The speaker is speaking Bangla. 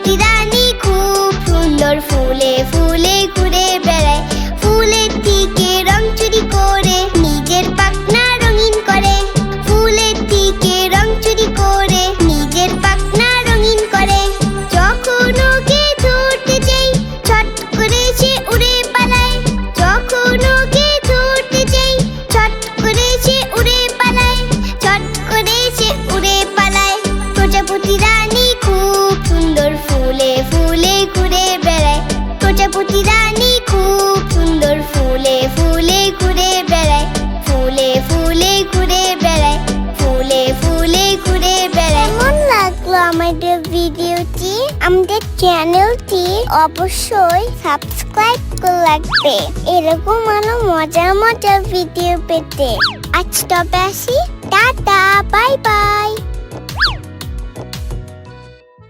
প্রজাপতি রানী খুব সুন্দর ফুলে ফুলে ঘুরে বেড়ায়। ফুলের থেকে রং চুরি করে নিজের পাখনা রঙিন করে। ফুলের থেকে রং চুরি করে নিজের পাখনা রঙিন করে। যখন ওকে ধরতে যাই ছট করে সে উড়ে পালায়। যখন ওকে ধরতে যাই ছট করে সে উড়ে পালায়। ছট করে সে উড়ে পালায়। প্রজাপতি রানী খুব সুন্দর ফুলে ফুলে ঘুরে বেড়ায়। প্রজাপতি রানী খুব সুন্দর ফুলে ফুলে ঘুরে বেড়ায়। ফুলে ফুলে ঘুরে বেড়ায়। ফুলে ফুলে ঘুরে বেড়ায়। কেমন লাগলো আমাদের ভিডিওটি? আমাদের চ্যানেলটি অবশ্যই সাবস্ক্রাইব করে রাখবে এরকম আরো মজার মজার ভিডিও পেতে। আজ তবে আসি, টাটা, বাই বাই।